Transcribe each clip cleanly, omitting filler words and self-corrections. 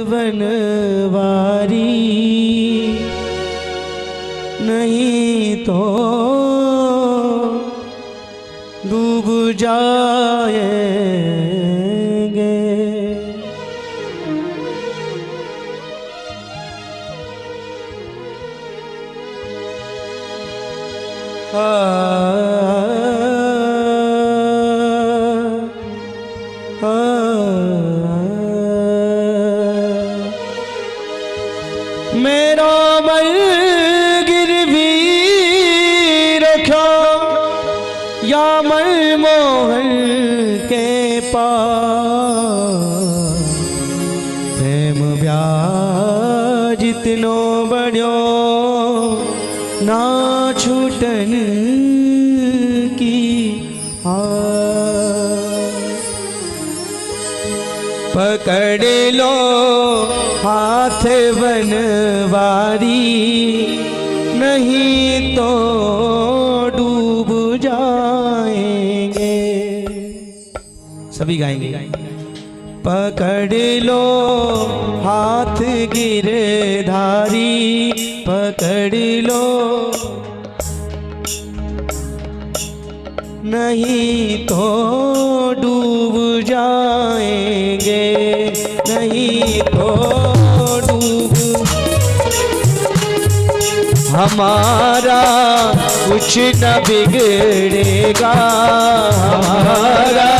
बनवारी, नहीं तो डूब जाएंगे। मेरा मन गिरवी रखो या मनमोहन के पास, प्रेम ब्याज जितनो बढ़ो ना छूटन की पकड़ लो हाथ बनवारी, नहीं तो डूब जाएंगे। सभी गाएंगे। पकड़ लो हाथ गिरधारी, पकड़ लो नहीं तो डूब जाएंगे, नहीं तो डूब। हमारा कुछ न बिगड़ेगा, हमारा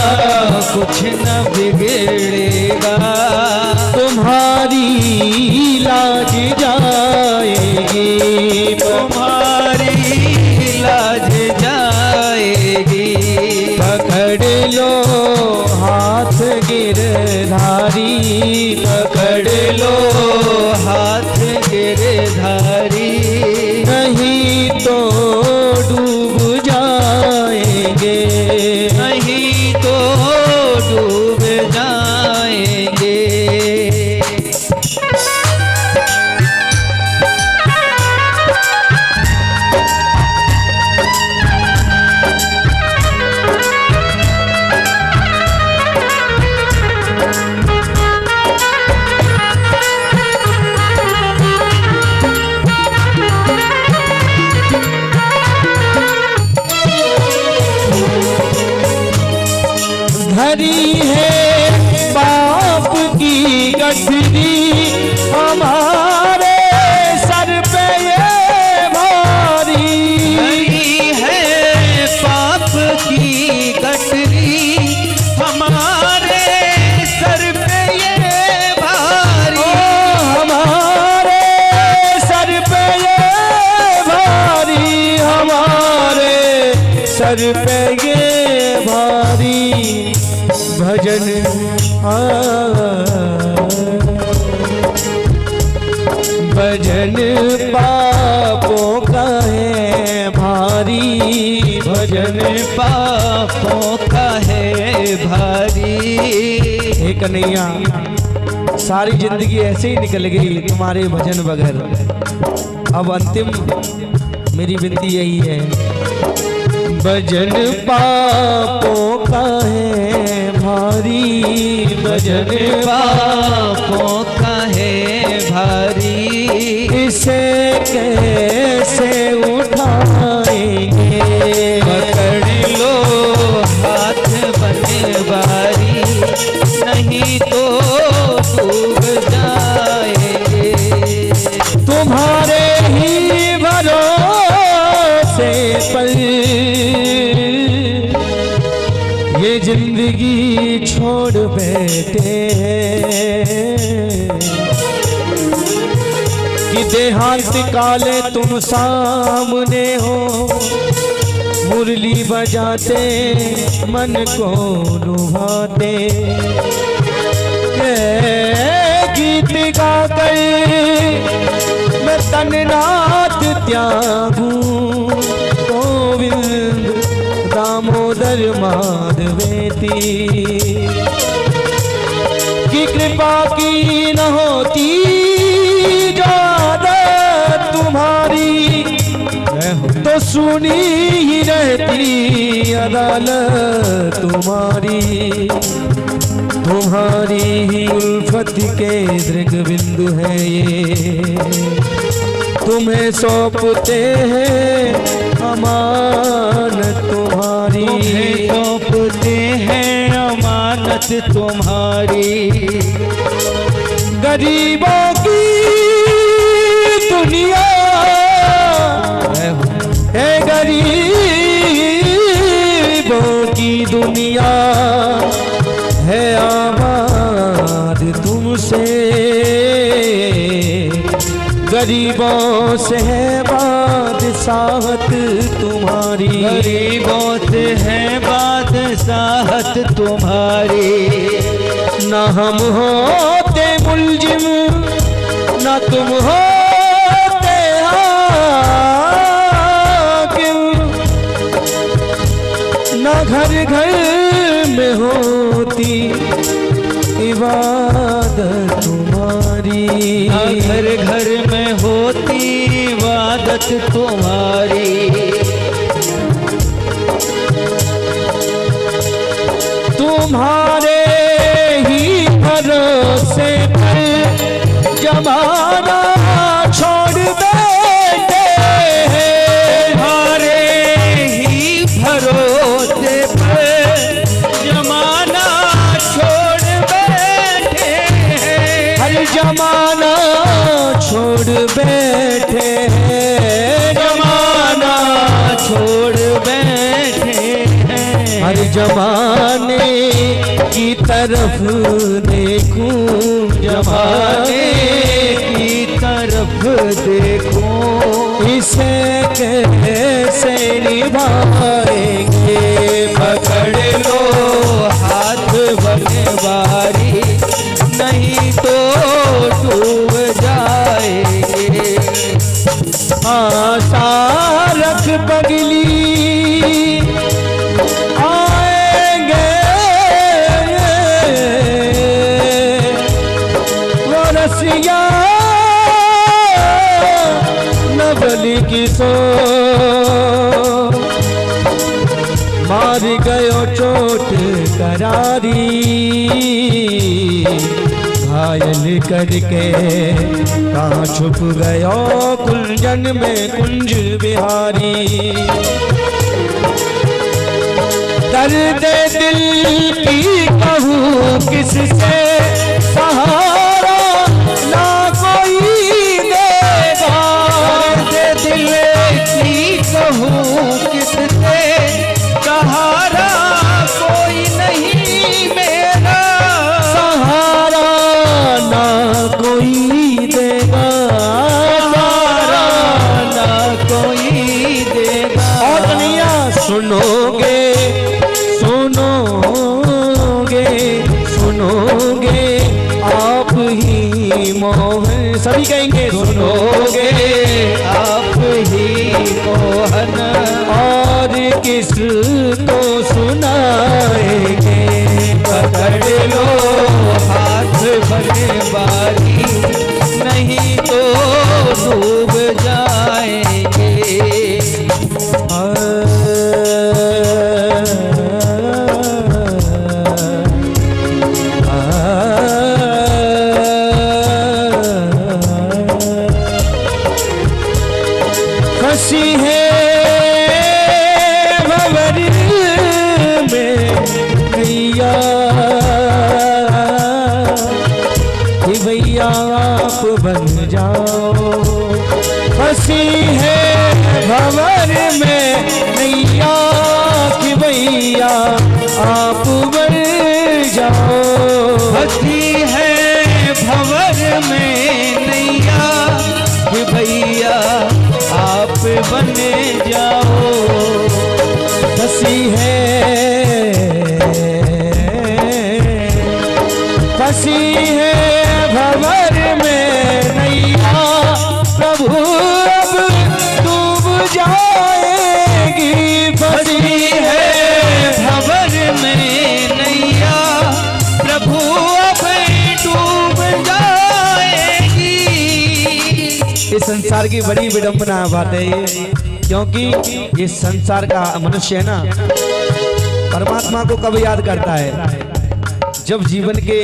कुछ न बिगड़ेगा, तुम्हारी लाज जाएगी, तुम्हारी लाज जाएगी। पकड़ लो हाथ गिरधारी, पकड़ लो हाथ गिरधारी, नहीं तो डूब जाएंगे, नहीं तो डूब जाएंगे। धरी है बाप की गठरी, हमारे सर पे ये भारी, धरी है बाप की गठरी, हमारे सर पे ये भारी, हमारे सर पे ये भारी, हमारे सर पे ये भारी। भजन भजन पापों का है भारी, भजन पापों का है भारी। हे कन्हैया, सारी जिंदगी ऐसे ही निकल गई तुम्हारे भजन बगैर। अब अंतिम मेरी विनती यही है, भजन पापों का है भारी, भजन पापों का है भारी, इसे कैसे उठाएंगे। पकड़ लो हाथ बनवारी, नहीं तो डूब जाएंगे। तुम्हारे ही भरोसे पर ये जिंदगी छोड़ बैठे कि देहांत काले तुम सामने हो, मुरली बजाते मन को लुभाते, गीत गाकर मैं तननाथ त्यागूं, गोविंद दामोदर माधवेती की कृपा की न होती ज्यादा तुम्हारी, तो सुनी ही रहती अदालत तुम्हारी। तुम्हारी ही उल्फत के दृग बिंदु है ये, तुम्हें सौंपते हैं अमानत तुम्हारी, तुम्हें सौंपते हैं अमानत तुम्हारी। गरीबों की दुनिया है, गरीबों की दुनिया है आबाद तुमसे, गरीबों से है बादशाहत तुम्हारी, गरीबों से है बादशाहत तुम्हारी। ना हम होते मुलजिम ना तुम होते हाकिम, ना घर घर में होती इबादत तुम्हारी, घर घर में होती इबादत तुम्हारी। तुम्हारे ही भरोसे पर जमाना छोड़ बैठे हैं, तुम्हारे ही भरोसे पर जमाना छोड़ बैठे हैं, हर जमाना छोड़ बैठे हैं, जमाना छोड़ बैठे हैं। हर जमाने की तरफ देखूं, जमाने की तरफ देखूं, इसे कैसे निभाएंगे। पकड़ लो हाथ बनवारी, नहीं तो डूब जाएंगे। आशा रख पगली आएंगे, वो रसिया नवली की सो मार गयो चोट करारी, घायल करके कहाँ छुप गयो कुंजन में कुंज बिहारी। दर्द दिल की कहूँ किससे सहारा ना कोई देगा, दर्द दिल की कहूँ किससे सहारा कोई नहीं मेरा, सहारा ना कोई देगा, सहारा ना कोई देगा। और दुनिया सुनोगे सुनोगे सुनोगे आप ही मोहन, सभी कहेंगे सुनोगे आप ही मोहन, और किस को सुनाएंगे। पकड़ लो हाथ बनवारी, नहीं तो डूब जाएंगे। फंसी है भंवर में भैया, कि भैया आप बन जाओ, फंसी है भंवर में नैया, कि भैया आप बन जाओ, फंसी है भंवर में नैया, कि भैया आप बन जाओ। फंसी है फंसी है भंवर में नैया, प्रभु अब डूब जाएगी। फंसी है भंवर में नैया, प्रभु अब डूब जाएगी। इस संसार की बड़ी विडंबना बात है ये, क्योंकि इस संसार का मनुष्य है ना, परमात्मा को कब याद करता है जब जीवन के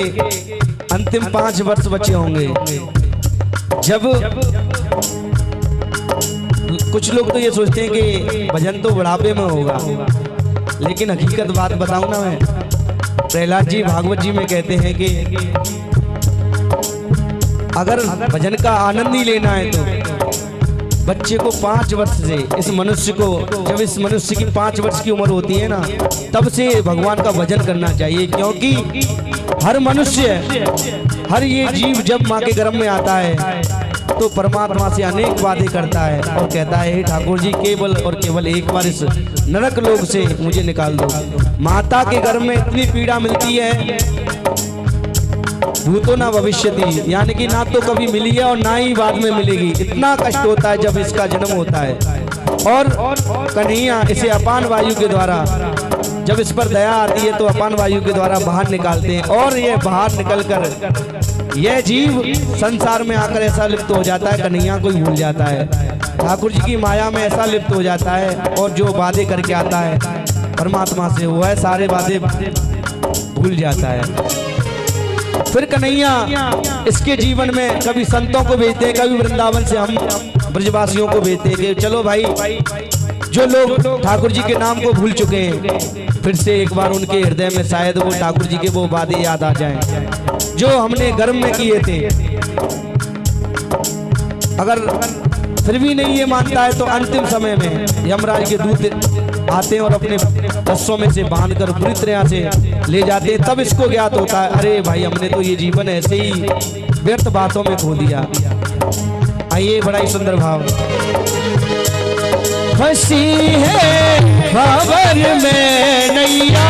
अंतिम 5 वर्ष बचे होंगे, जब कुछ लोग तो ये सोचते हैं कि भजन तो बुढ़ापे में होगा, लेकिन हकीकत बात बताऊं ना मैं, प्रहलाद जी भागवत जी में कहते हैं कि अगर भजन का आनंद ही लेना है तो बच्चे को 5 वर्ष से, इस मनुष्य को जब इस मनुष्य की 5 वर्ष की उम्र होती है ना, तब से भगवान का भजन करना चाहिए। क्योंकि हर मनुष्य, हर ये जीव जब माँ के गर्भ में आता है तो परमात्मा से अनेक वादे करता है और कहता है, हे ठाकुर जी केवल और केवल एक बार इस नरक लोक से मुझे निकाल दो। माता के गर्भ में इतनी पीड़ा मिलती है, भूतो ना भविष्यति, यानी कि ना तो कभी मिली है और ना ही बाद में मिलेगी। इतना कष्ट होता है जब इसका जन्म होता है। और कन्हैया इसे अपान वायु के द्वारा, जब इस पर दया आती है तो अपान वायु के द्वारा बाहर निकालते हैं, और ये बाहर निकलकर यह जीव संसार में आकर ऐसा लिप्त हो जाता है, कन्हैया को ही भूल जाता है, ठाकुर जी की माया में ऐसा लिप्त हो जाता है, और जो वादे करके आता है परमात्मा से, वो है सारे वादे भूल जाता है। फिर कन्हैया इसके जीवन में कभी संतों को भेजते हैं, कभी वृंदावन से हम ब्रजवासियों को भेजते हैं कि चलो भाई, जो लोग ठाकुर जी के नाम को भूल चुके हैं, फिर से एक बार उनके हृदय में शायद वो ठाकुर जी के वो वादे याद आ जाएं जो हमने गर्भ में किए थे। अगर फिर भी नहीं ये मानता है तो अंतिम समय में यमराज के दूत आते हैं और अपने रस्सों में से बांधकर पूरी तरह से ले जाते हैं। तब इसको ज्ञात होता है, अरे भाई हमने तो ये जीवन ऐसे ही व्यर्थ बातों में खो दिया। आइए, बड़ा ही सुंदर भाव। फंसी है भंवर में नैया,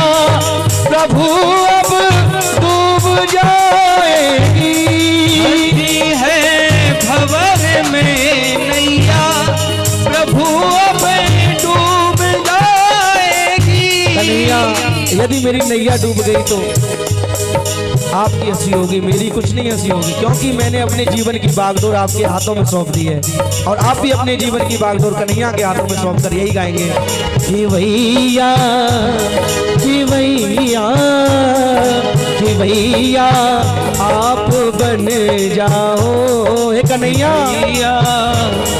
प्रभु अब डूब जाएगी। फंसी है भंवर में नैया, प्रभु अब डूब जाएगी। कन्हैया, यदि मेरी नैया डूब गई तो आपकी हंसी होगी, मेरी कुछ नहीं हंसी होगी, क्योंकि मैंने अपने जीवन की बागडोर आपके हाथों में सौंप दी है, और आप भी अपने जीवन की बागडोर कन्हैया के हाथों में सौंप कर यही गाएंगे, जीवैया जीवैया जीवैया आप बन जाओ। हे कन्हैया,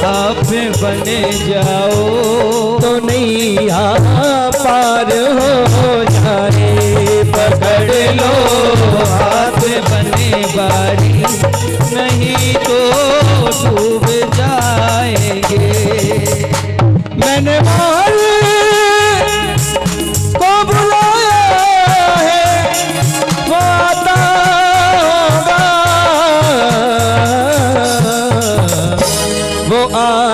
आप बन जाओ तो नैया पार हो जाए। पकड़ लो हाथ बने बारी, नहीं तो डूब जाएंगे। मैंने मार को बुलाया है, वो आता होगा, वो आ